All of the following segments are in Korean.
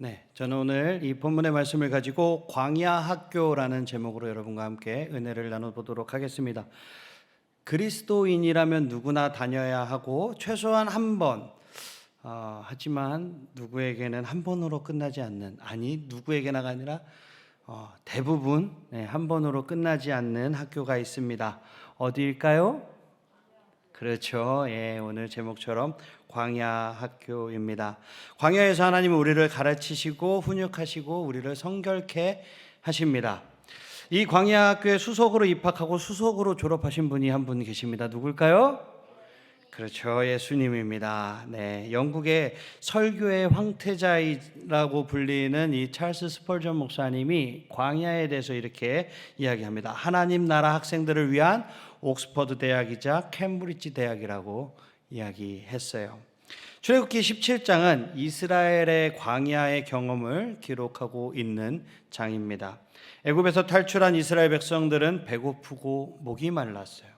네, 저는 오늘 이 본문의 말씀을 가지고 광야 학교라는 제목으로 여러분과 함께 은혜를 나눠보도록 하겠습니다. 그리스도인이라면 누구나 다녀야 하고 최소한 한 번, 하지만 누구에게는 한 번으로 끝나지 않는, 누구에게나가 아니라 대부분 한 번으로 끝나지 않는 학교가 있습니다. 어디일까요? 그렇죠. 예, 오늘 제목처럼 광야 학교입니다. 광야에서 하나님은 우리를 가르치시고 훈육하시고 우리를 성결케 하십니다. 이 광야 학교에 수석으로 입학하고 수석으로 졸업하신 분이 한 분 계십니다. 누굴까요? 그렇죠. 예수님입니다. 네, 영국의 설교의 황태자라고 불리는 이 찰스 스펄전 목사님이 광야에 대해서 이렇게 이야기합니다. 하나님 나라 학생들을 위한 옥스퍼드 대학이자 캠브리지 대학이라고 이야기했어요. 출애굽기 17장은 이스라엘의 광야의 경험을 기록하고 있는 장입니다. 애굽에서 탈출한 이스라엘 백성들은 배고프고 목이 말랐어요.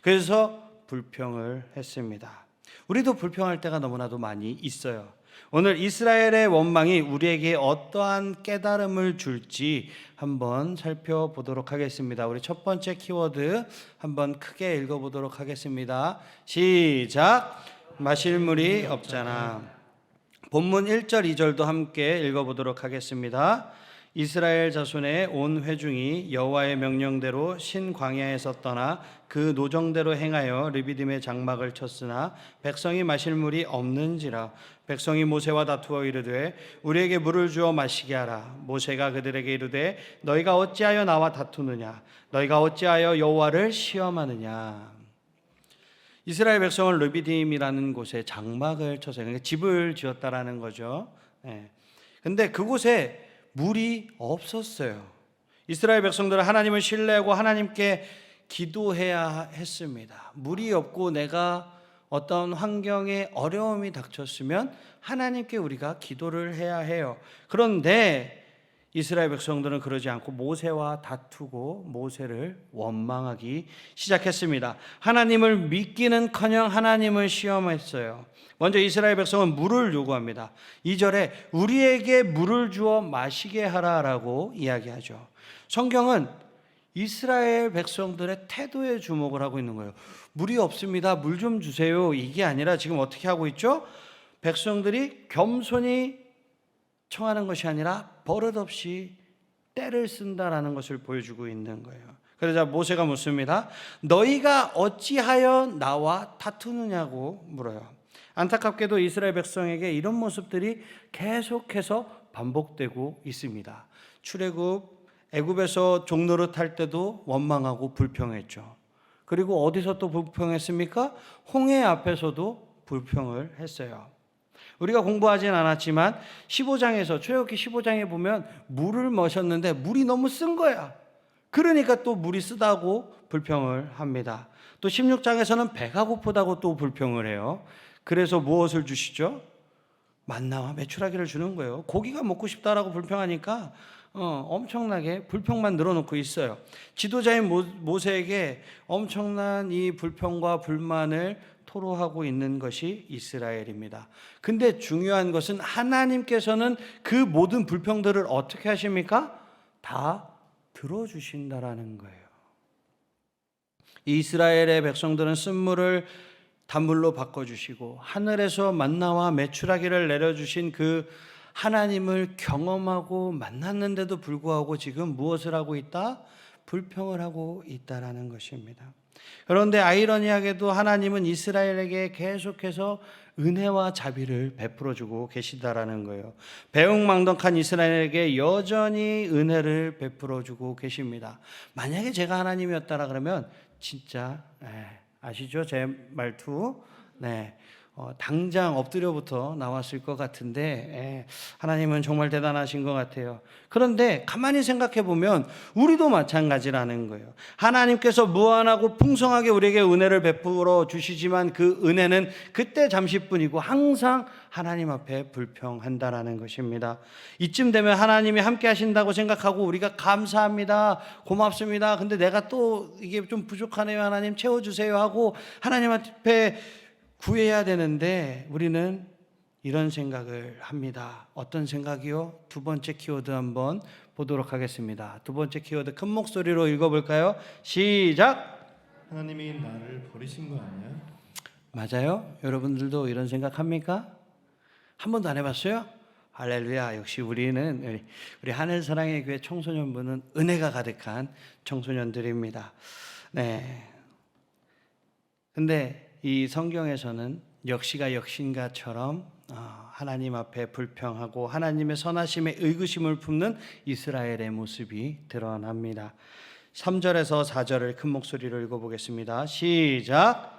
그래서 불평을 했습니다. 우리도 불평할 때가 너무나도 많이 있어요. 오늘 이스라엘의 원망이 우리에게 어떠한 깨달음을 줄지 한번 살펴보도록 하겠습니다. 우리 첫 번째 키워드 한번 크게 읽어보도록 하겠습니다. 시작! 마실 물이 없잖아. 본문 1절 2절도 함께 읽어보도록 하겠습니다. 이스라엘 자손의 온 회중이 여호와의 명령대로 신광야에서 떠나 그 노정대로 행하여 르비딤의 장막을 쳤으나 백성이 마실 물이 없는지라. 백성이 모세와 다투어 이르되 우리에게 물을 주어 마시게 하라. 모세가 그들에게 이르되 너희가 어찌하여 나와 다투느냐? 너희가 어찌하여 여호와를 시험하느냐? 이스라엘 백성은 르비딤이라는 곳에 장막을 쳐서 그러니까 집을 지었다라는 거죠. 근데 그곳에 물이 없었어요. 이스라엘 백성들은 하나님을 신뢰하고 하나님께 기도해야 했습니다. 물이 없고 내가 어떤 환경에 어려움이 닥쳤으면 하나님께 우리가 기도를 해야 해요. 그런데 이스라엘 백성들은 그러지 않고 모세와 다투고 모세를 원망하기 시작했습니다. 하나님을 믿기는커녕 하나님을 시험했어요. 먼저 이스라엘 백성은 물을 요구합니다. 2절에 우리에게 물을 주어 마시게 하라라고 이야기하죠. 성경은 이스라엘 백성들의 태도에 주목을 하고 있는 거예요. 물이 없습니다. 물 좀 주세요. 이게 아니라 지금 어떻게 하고 있죠? 백성들이 겸손히 청하는 것이 아니라 버릇없이 때를 쓴다라는 것을 보여주고 있는 거예요. 그러자 모세가 묻습니다. 너희가 어찌하여 나와 다투느냐고 물어요. 안타깝게도 이스라엘 백성에게 이런 모습들이 계속해서 반복되고 있습니다. 출애굽 애굽에서 종노릇할 때도 원망하고 불평했죠. 그리고 어디서 또 불평했습니까? 홍해 앞에서도 불평을 했어요. 우리가 공부하진 않았지만 15장에서 출애굽기 15장에 보면 물을 마셨는데 물이 너무 쓴 거야. 그러니까 또 물이 쓰다고 불평을 합니다. 또 16장에서는 배가 고프다고 또 불평을 해요. 그래서 무엇을 주시죠? 만나와 메추라기를 주는 거예요. 고기가 먹고 싶다라고 불평하니까 엄청나게 불평만 늘어놓고 있어요. 지도자인 모세에게 엄청난 이 불평과 불만을 토로하고 있는 것이 이스라엘입니다. 근데 중요한 것은 하나님께서는 그 모든 불평들을 어떻게 하십니까? 다 들어주신다라는 거예요. 이스라엘의 백성들은 쓴물을 단물로 바꿔주시고 하늘에서 만나와 메추라기를 내려주신 그 하나님을 경험하고 만났는데도 불구하고 지금 무엇을 하고 있다? 불평을 하고 있다라는 것입니다. 그런데 아이러니하게도 하나님은 이스라엘에게 계속해서 은혜와 자비를 베풀어주고 계시다라는 거예요. 배은망덕한 이스라엘에게 여전히 은혜를 베풀어주고 계십니다. 만약에 제가 하나님이었다라 그러면 진짜 아시죠? 제 말투. 당장 엎드려부터 나왔을 것 같은데 하나님은 정말 대단하신 것 같아요. 그런데 가만히 생각해 보면 우리도 마찬가지라는 거예요. 하나님께서 무한하고 풍성하게 우리에게 은혜를 베풀어 주시지만 그 은혜는 그때 잠시뿐이고 항상 하나님 앞에 불평한다라는 것입니다. 이쯤 되면 하나님이 함께 하신다고 생각하고 우리가 감사합니다, 고맙습니다, 근데 내가 또 이게 좀 부족하네요, 하나님 채워주세요 하고 하나님 앞에 구해야 되는데 우리는 이런 생각을 합니다. 어떤 생각이요? 두 번째 키워드 한번 보도록 하겠습니다. 두 번째 키워드 큰 목소리로 읽어볼까요? 시작! 하나님이 나를 버리신 거 아니야? 맞아요? 여러분들도 이런 생각합니까? 한 번도 안 해봤어요? 할렐루야. 역시 우리 하늘사랑의 교회 청소년부는 은혜가 가득한 청소년들입니다. 네. 근데 이 성경에서는 역시가 역신가처럼 하나님 앞에 불평하고 하나님의 선하심에 의구심을 품는 이스라엘의 모습이 드러납니다. 3절에서 4절을 큰 목소리로 읽어보겠습니다. 시작!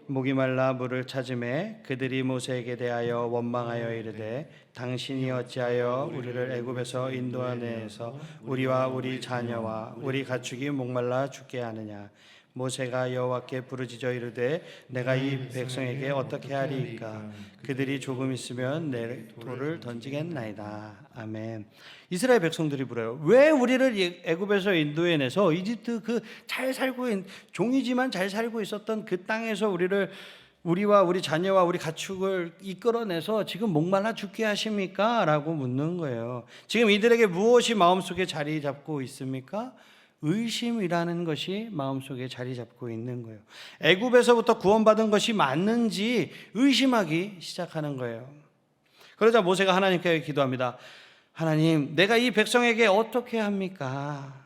목이 말라 물을 찾음에 그들이 모세에게 대하여 원망하여 이르되 당신이 어찌하여 우리를 애굽에서 인도하내서 우리와 우리 자녀와 우리 가축이 목말라 죽게 하느냐. 모세가 여호와께 부르짖어 이르되 내가 이 백성에게 어떻게 하리이까. 그들이 조금 있으면 내 돌을 던지겠나이다. 아멘. 이스라엘 백성들이 물어요. 왜 우리를 애굽에서 인도해내서 이집트 그 잘 살고 종이지만 잘 살고 있었던 그 땅에서 우리와 우리 자녀와 우리 가축을 이끌어내서 지금 목말라 죽게 하십니까? 라고 묻는 거예요. 지금 이들에게 무엇이 마음속에 자리 잡고 있습니까? 의심이라는 것이 마음속에 자리 잡고 있는 거예요. 애굽에서부터 구원받은 것이 맞는지 의심하기 시작하는 거예요. 그러자 모세가 하나님께 기도합니다. 하나님, 내가 이 백성에게 어떻게 합니까?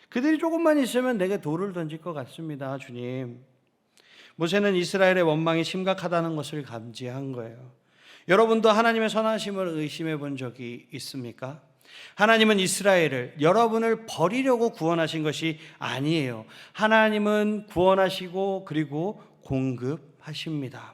그들이 조금만 있으면 내게 돌을 던질 것 같습니다, 주님. 모세는 이스라엘의 원망이 심각하다는 것을 감지한 거예요. 여러분도 하나님의 선하심을 의심해 본 적이 있습니까? 하나님은 이스라엘을, 여러분을 버리려고 구원하신 것이 아니에요. 하나님은 구원하시고 그리고 공급하십니다.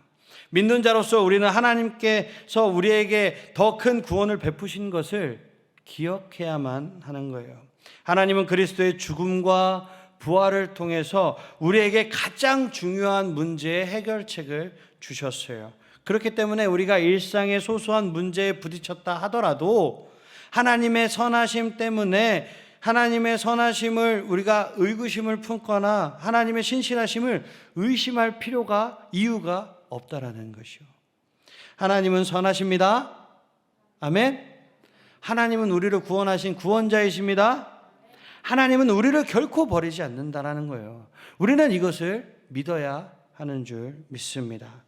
믿는 자로서 우리는 하나님께서 우리에게 더 큰 구원을 베푸신 것을 기억해야만 하는 거예요. 하나님은 그리스도의 죽음과 부활을 통해서 우리에게 가장 중요한 문제의 해결책을 주셨어요. 그렇기 때문에 우리가 일상의 소소한 문제에 부딪혔다 하더라도 하나님의 선하심 때문에 하나님의 선하심을 우리가 의구심을 품거나 하나님의 신실하심을 의심할 이유가 없다라는 것이요. 하나님은 선하십니다. 아멘. 하나님은 우리를 구원하신 구원자이십니다. 하나님은 우리를 결코 버리지 않는다라는 거예요. 우리는 이것을 믿어야 하는 줄 믿습니다.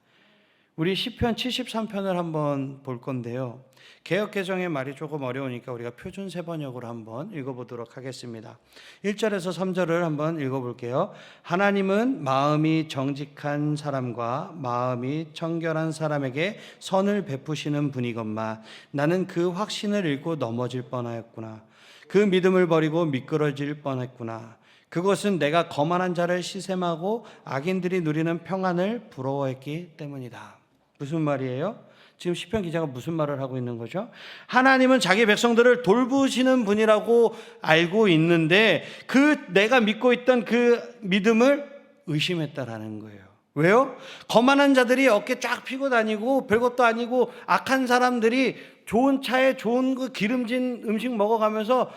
우리 시편 73편을 한번 볼 건데요. 개역개정의 말이 조금 어려우니까 우리가 표준 세번역으로 한번 읽어보도록 하겠습니다. 1절에서 3절을 한번 읽어볼게요. 하나님은 마음이 정직한 사람과 마음이 청결한 사람에게 선을 베푸시는 분이건만 나는 그 확신을 잃고 넘어질 뻔하였구나. 그 믿음을 버리고 미끄러질 뻔했구나. 그것은 내가 거만한 자를 시샘하고 악인들이 누리는 평안을 부러워했기 때문이다. 무슨 말이에요? 지금 시편 기자가 무슨 말을 하고 있는 거죠? 하나님은 자기 백성들을 돌보시는 분이라고 알고 있는데 내가 믿고 있던 그 믿음을 의심했다라는 거예요. 왜요? 거만한 자들이 어깨 쫙 펴고 다니고 별것도 아니고 악한 사람들이 좋은 차에 좋은 그 기름진 음식 먹어가면서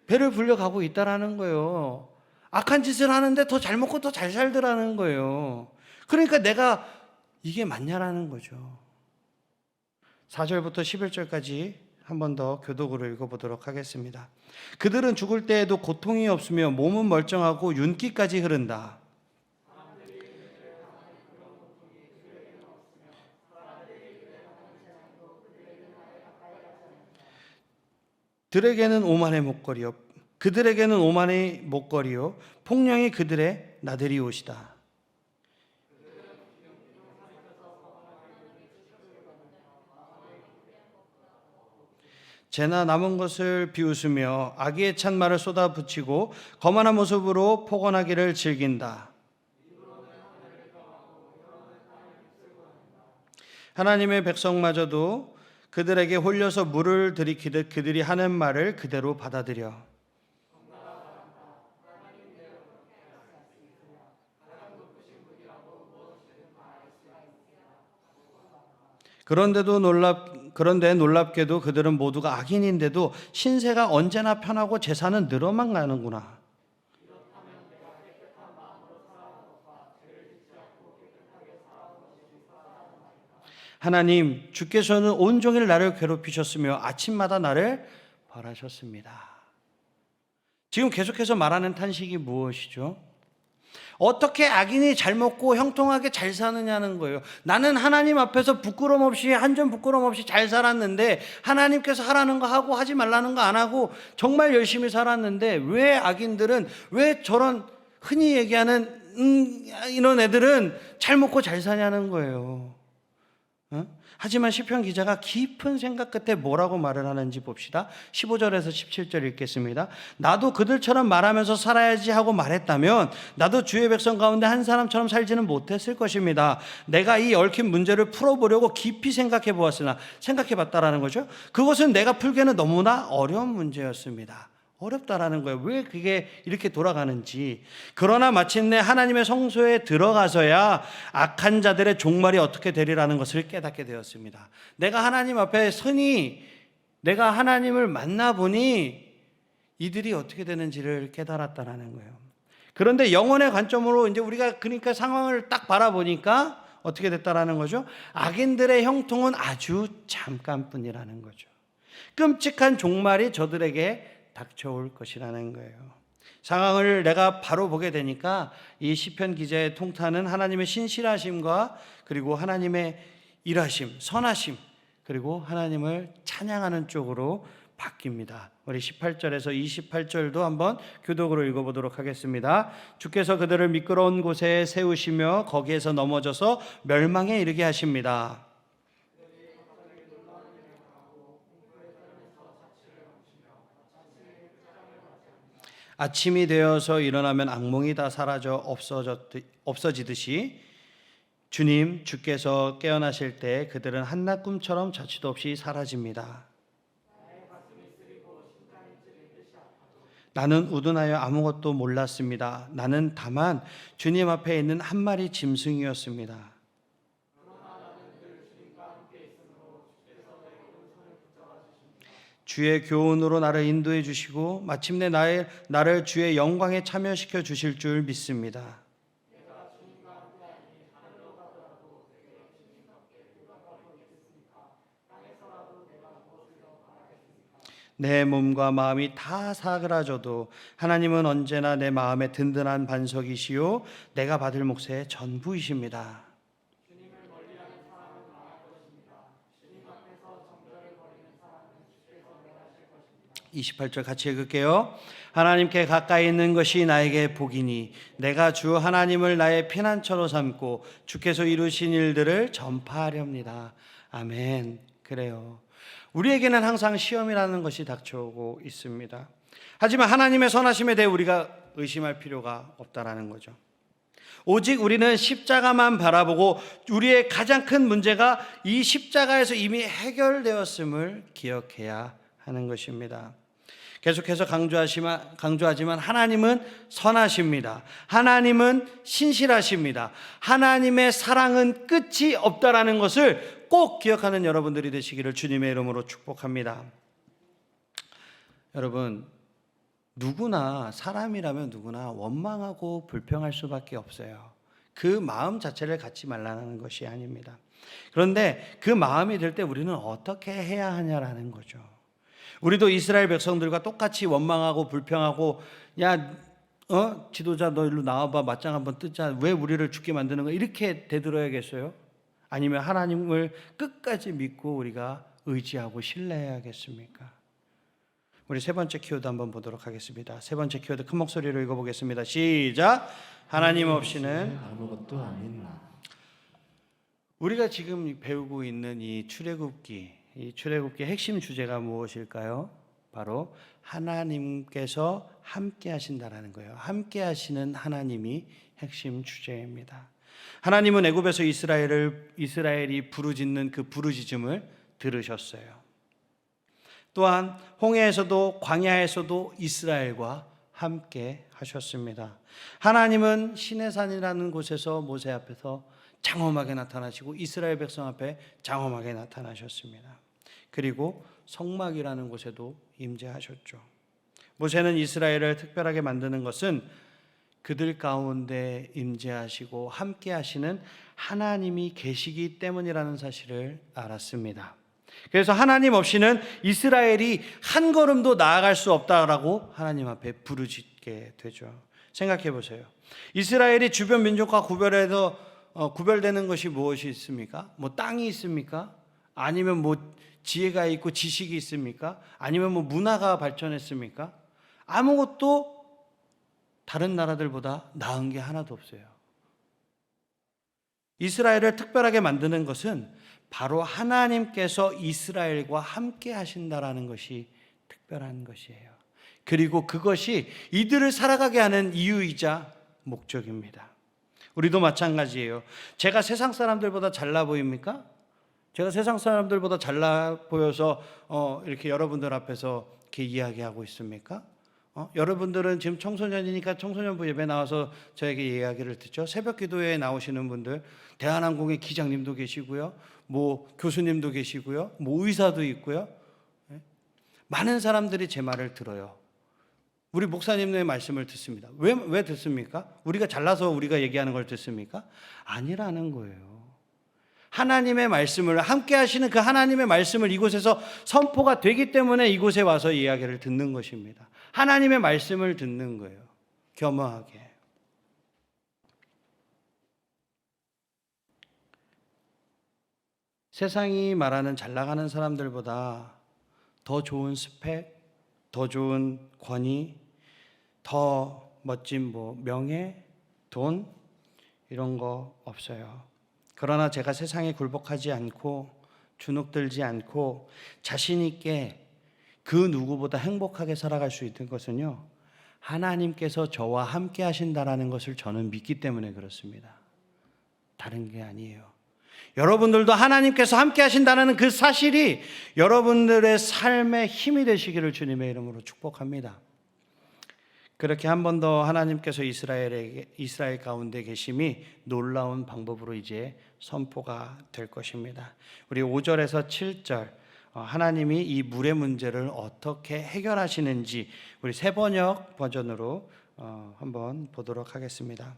배를 불려가고 있다라는 거예요. 악한 짓을 하는데 더 잘 먹고 더 잘 살더라는 거예요. 그러니까 내가 이게 맞냐라는 거죠. 4절부터 11절까지 한 번 더 교독으로 읽어보도록 하겠습니다. 그들은 죽을 때에도 고통이 없으며 몸은 멀쩡하고 윤기까지 흐른다. 그들에게는 오만의 목걸이요 폭령이 그들의 나들이 옷이다. 재나 남은 것을 비웃으며 악의에 찬 말을 쏟아붙이고 거만한 모습으로 포건하기를 즐긴다. 하나님의 백성마저도 그들에게 홀려서 물을 들이키듯 그들이 하는 말을 그대로 받아들여. 그런데 놀랍게도 그들은 모두가 악인인데도 신세가 언제나 편하고 재산은 늘어만 가는구나. 하나님, 주께서는 온종일 나를 괴롭히셨으며 아침마다 나를 벌하셨습니다. 지금 계속해서 말하는 탄식이 무엇이죠? 어떻게 악인이 잘 먹고 형통하게 잘 사느냐는 거예요. 나는 하나님 앞에서 부끄럼 없이, 한 점 부끄럼 없이 잘 살았는데, 하나님께서 하라는 거 하고 하지 말라는 거 안 하고 정말 열심히 살았는데, 왜 악인들은, 왜 저런 흔히 얘기하는 이런 애들은 잘 먹고 잘 사냐는 거예요. 하지만 시편 기자가 깊은 생각 끝에 뭐라고 말을 하는지 봅시다. 15절에서 17절 읽겠습니다. 나도 그들처럼 말하면서 살아야지 하고 말했다면 나도 주의 백성 가운데 한 사람처럼 살지는 못했을 것입니다. 내가 이 얽힌 문제를 풀어보려고 깊이 생각해 보았으나, 생각해 봤다라는 거죠. 그것은 내가 풀기에는 너무나 어려운 문제였습니다. 어렵다라는 거예요. 왜 그게 이렇게 돌아가는지. 그러나 마침내 하나님의 성소에 들어가서야 악한 자들의 종말이 어떻게 되리라는 것을 깨닫게 되었습니다. 내가 하나님 앞에 서니, 내가 하나님을 만나보니 이들이 어떻게 되는지를 깨달았다라는 거예요. 그런데 영혼의 관점으로 이제 우리가 그러니까 상황을 딱 바라보니까 어떻게 됐다라는 거죠? 악인들의 형통은 아주 잠깐뿐이라는 거죠. 끔찍한 종말이 저들에게 닥쳐올 것이라는 거예요. 상황을 내가 바로 보게 되니까 이 시편 기자의 통탄은 하나님의 신실하심과 그리고 하나님의 일하심, 선하심, 그리고 하나님을 찬양하는 쪽으로 바뀝니다. 우리 18절에서 28절도 한번 교독으로 읽어보도록 하겠습니다. 주께서 그들을 미끄러운 곳에 세우시며 거기에서 넘어져서 멸망에 이르게 하십니다. 아침이 되어서 일어나면 악몽이 다 사라져 없어지듯이 주님, 주께서 깨어나실 때 그들은 한낮 꿈처럼 자취도 없이 사라집니다. 나는 우둔하여 아무것도 몰랐습니다. 나는 다만 주님 앞에 있는 한 마리 짐승이었습니다. 주의 교훈으로 나를 인도해 주시고 마침내 나를 주의 영광에 참여시켜 주실 줄 믿습니다. 내 몸과 마음이 다 사그라져도 하나님은 언제나 내 마음의 든든한 반석이시요 내가 받을 몫의 전부이십니다. 28절 같이 읽을게요. 하나님께 가까이 있는 것이 나에게 복이니 내가 주 하나님을 나의 피난처로 삼고 주께서 이루신 일들을 전파하렵니다. 아멘. 그래요. 우리에게는 항상 시험이라는 것이 닥쳐오고 있습니다. 하지만 하나님의 선하심에 대해 우리가 의심할 필요가 없다라는 거죠. 오직 우리는 십자가만 바라보고 우리의 가장 큰 문제가 이 십자가에서 이미 해결되었음을 기억해야 하는 것입니다. 계속해서 강조하지만 하나님은 선하십니다. 하나님은 신실하십니다. 하나님의 사랑은 끝이 없다라는 것을 꼭 기억하는 여러분들이 되시기를 주님의 이름으로 축복합니다. 여러분, 누구나 사람이라면 누구나 원망하고 불평할 수밖에 없어요. 그 마음 자체를 갖지 말라는 것이 아닙니다. 그런데 그 마음이 들 때 우리는 어떻게 해야 하냐라는 거죠. 우리도 이스라엘 백성들과 똑같이 원망하고 불평하고 지도자 너 일로 나와봐 맞짱 한번 뜨자 왜 우리를 죽게 만드는 거야 이렇게 되들어야겠어요? 아니면 하나님을 끝까지 믿고 우리가 의지하고 신뢰해야겠습니까? 우리 세 번째 키워드 한번 보도록 하겠습니다. 세 번째 키워드 큰 목소리로 읽어보겠습니다. 시작. 하나님 없이는 아무것도 아닌 나. 우리가 지금 배우고 있는 이 출애굽기의 핵심 주제가 무엇일까요? 바로 하나님께서 함께 하신다라는 거예요. 함께 하시는 하나님이 핵심 주제입니다. 하나님은 애굽에서 이스라엘이 부르짖는 그 부르짖음을 들으셨어요. 또한 홍해에서도 광야에서도 이스라엘과 함께 하셨습니다. 하나님은 시내산이라는 곳에서 모세 앞에서 장엄하게 나타나시고 이스라엘 백성 앞에 장엄하게 나타나셨습니다. 그리고 성막이라는 곳에도 임재하셨죠. 모세는 이스라엘을 특별하게 만드는 것은 그들 가운데 임재하시고 함께 하시는 하나님이 계시기 때문이라는 사실을 알았습니다. 그래서 하나님 없이는 이스라엘이 한 걸음도 나아갈 수 없다라고 하나님 앞에 부르짖게 되죠. 생각해 보세요. 이스라엘이 주변 민족과 구별되는 것이 무엇이 있습니까? 뭐 땅이 있습니까? 아니면 뭐 지혜가 있고 지식이 있습니까? 아니면 뭐 문화가 발전했습니까? 아무것도 다른 나라들보다 나은 게 하나도 없어요. 이스라엘을 특별하게 만드는 것은 바로 하나님께서 이스라엘과 함께 하신다라는 것이 특별한 것이에요. 그리고 그것이 이들을 살아가게 하는 이유이자 목적입니다. 우리도 마찬가지예요. 제가 세상 사람들보다 잘나 보입니까? 제가 세상 사람들보다 잘나 보여서 이렇게 여러분들 앞에서 이렇게 이야기하고 있습니까? 여러분들은 지금 청소년이니까 청소년부 예배 나와서 저에게 이야기를 듣죠. 새벽 기도회에 나오시는 분들, 대한항공의 기장님도 계시고요, 뭐 교수님도 계시고요, 뭐 의사도 있고요. 많은 사람들이 제 말을 들어요. 우리 목사님의 말씀을 듣습니다. 왜 듣습니까? 우리가 잘나서 우리가 얘기하는 걸 듣습니까? 아니라는 거예요. 하나님의 말씀을 함께 하시는 그 하나님의 말씀을 이곳에서 선포가 되기 때문에 이곳에 와서 이야기를 듣는 것입니다. 하나님의 말씀을 듣는 거예요. 겸허하게. 세상이 말하는 잘 나가는 사람들보다 더 좋은 스펙, 더 좋은 권위, 더 멋진 명예, 돈 이런 거 없어요. 그러나 제가 세상에 굴복하지 않고 주눅들지 않고 자신 있게 그 누구보다 행복하게 살아갈 수 있는 것은요, 하나님께서 저와 함께 하신다라는 것을 저는 믿기 때문에 그렇습니다. 다른 게 아니에요. 여러분들도 하나님께서 함께 하신다는 그 사실이 여러분들의 삶의 힘이 되시기를 주님의 이름으로 축복합니다. 그렇게 한 번 더 하나님께서 이스라엘 가운데 계심이 놀라운 방법으로 이제 선포가 될 것입니다. 우리 5절에서 7절 하나님이 이 물의 문제를 어떻게 해결하시는지 우리 새번역 버전으로 한번 보도록 하겠습니다.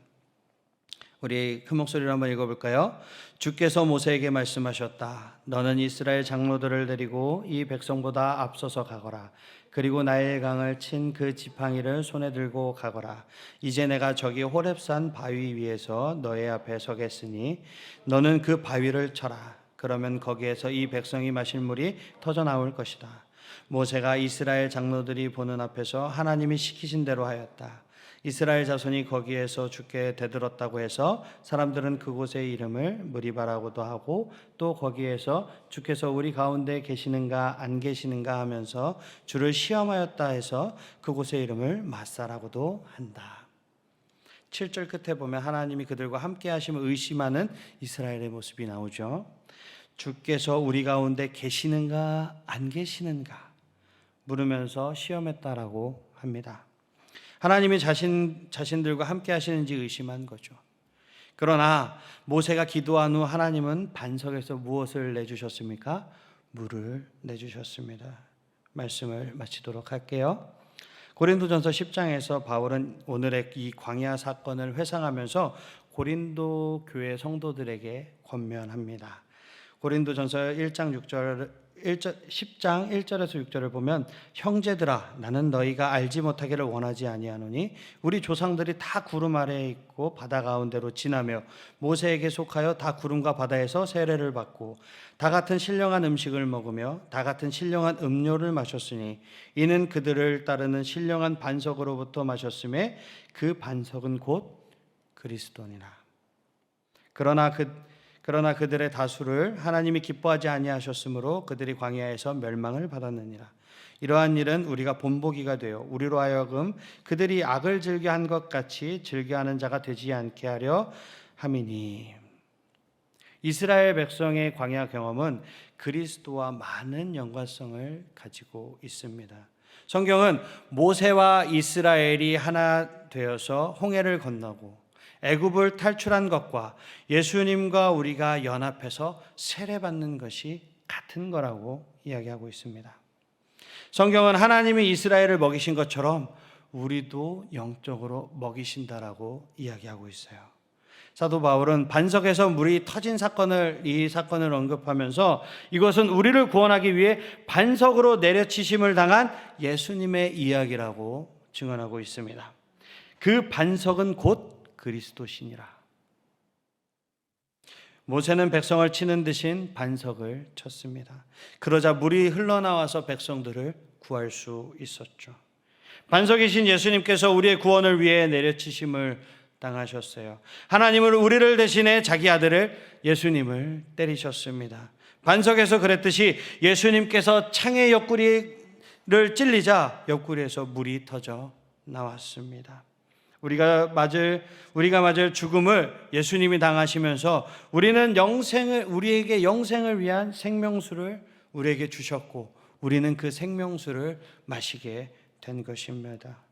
우리 큰 목소리로 한번 읽어볼까요? 주께서 모세에게 말씀하셨다. 너는 이스라엘 장로들을 데리고 이 백성보다 앞서서 가거라. 그리고 나일 강을 친 그 지팡이를 손에 들고 가거라. 이제 내가 저기 호렙산 바위 위에서 너의 앞에 서겠으니 너는 그 바위를 쳐라. 그러면 거기에서 이 백성이 마실 물이 터져 나올 것이다. 모세가 이스라엘 장로들이 보는 앞에서 하나님이 시키신 대로 하였다. 이스라엘 자손이 거기에서 주께 대들었다고 해서 사람들은 그곳의 이름을 무리바라고도 하고 또 거기에서 주께서 우리 가운데 계시는가 안 계시는가 하면서 주를 시험하였다 해서 그곳의 이름을 마사라고도 한다. 7절 끝에 보면 하나님이 그들과 함께 하심을 의심하는 이스라엘의 모습이 나오죠. 주께서 우리 가운데 계시는가 안 계시는가 물으면서 시험했다라고 합니다. 하나님이 자신들과 함께 하시는지 의심한 거죠. 그러나 모세가 기도한 후 하나님은 반석에서 무엇을 내주셨습니까? 물을 내주셨습니다. 말씀을 마치도록 할게요. 고린도전서 10장에서 바울은 오늘의 이 광야 사건을 회상하면서 고린도 교회 성도들에게 권면합니다. 고린도전서 10장 1절에서 6절을 보면 형제들아 나는 너희가 알지 못하기를 원하지 아니하노니 우리 조상들이 다 구름 아래에 있고 바다 가운데로 지나며 모세에게 속하여 다 구름과 바다에서 세례를 받고 다 같은 신령한 음식을 먹으며 다 같은 신령한 음료를 마셨으니 이는 그들을 따르는 신령한 반석으로부터 마셨음에 그 반석은 곧 그리스도니라. 그러나 그들의 다수를 하나님이 기뻐하지 아니하셨으므로 그들이 광야에서 멸망을 받았느니라. 이러한 일은 우리가 본보기가 되어 우리로 하여금 그들이 악을 즐겨한 것 같이 즐겨하는 자가 되지 않게 하려 함이니. 이스라엘 백성의 광야 경험은 그리스도와 많은 연관성을 가지고 있습니다. 성경은 모세와 이스라엘이 하나 되어서 홍해를 건너고 애굽을 탈출한 것과 예수님과 우리가 연합해서 세례받는 것이 같은 거라고 이야기하고 있습니다. 성경은 하나님이 이스라엘을 먹이신 것처럼 우리도 영적으로 먹이신다라고 이야기하고 있어요. 사도 바울은 반석에서 물이 터진 이 사건을 언급하면서 이것은 우리를 구원하기 위해 반석으로 내려치심을 당한 예수님의 이야기라고 증언하고 있습니다. 그 반석은 곧 그리스도시니라. 모세는 백성을 치는 대신 반석을 쳤습니다. 그러자 물이 흘러나와서 백성들을 구할 수 있었죠. 반석이신 예수님께서 우리의 구원을 위해 내려치심을 당하셨어요. 하나님은 우리를 대신해 자기 아들을 예수님을 때리셨습니다. 반석에서 그랬듯이 예수님께서 창의 옆구리를 찔리자 옆구리에서 물이 터져 나왔습니다. 우리가 맞을 죽음을 예수님이 당하시면서 우리에게 영생을 위한 생명수를 우리에게 주셨고 우리는 그 생명수를 마시게 된 것입니다.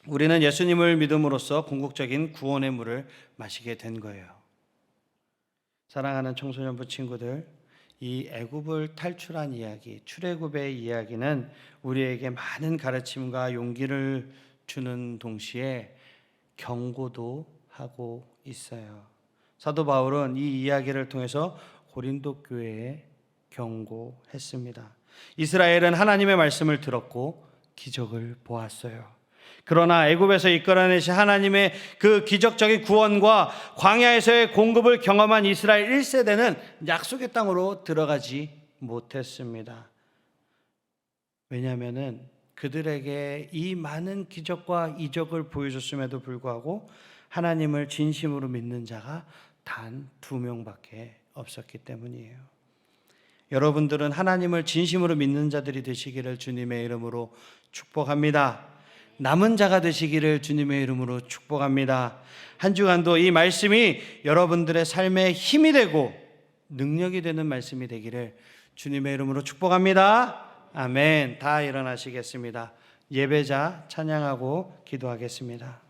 우리는 예수님을 믿음으로써 궁극적인 구원의 물을 마시게 된 거예요. 사랑하는 청소년부 친구들, 이 애굽을 탈출한 이야기, 출애굽의 이야기는 우리에게 많은 가르침과 용기를 주는 동시에 경고도 하고 있어요. 사도 바울은 이 이야기를 통해서 고린도 교회에 경고했습니다. 이스라엘은 하나님의 말씀을 들었고 기적을 보았어요. 그러나 애굽에서 이끌어내신 하나님의 그 기적적인 구원과 광야에서의 공급을 경험한 이스라엘 1세대는 약속의 땅으로 들어가지 못했습니다. 왜냐하면 그들에게 이 많은 기적과 이적을 보여줬음에도 불구하고 하나님을 진심으로 믿는 자가 단 2명밖에 없었기 때문이에요. 여러분들은 하나님을 진심으로 믿는 자들이 되시기를 주님의 이름으로 축복합니다. 남은 자가 되시기를 주님의 이름으로 축복합니다. 한 주간도 이 말씀이 여러분들의 삶에 힘이 되고 능력이 되는 말씀이 되기를 주님의 이름으로 축복합니다. 아멘. 다 일어나시겠습니다. 예배자 찬양하고 기도하겠습니다.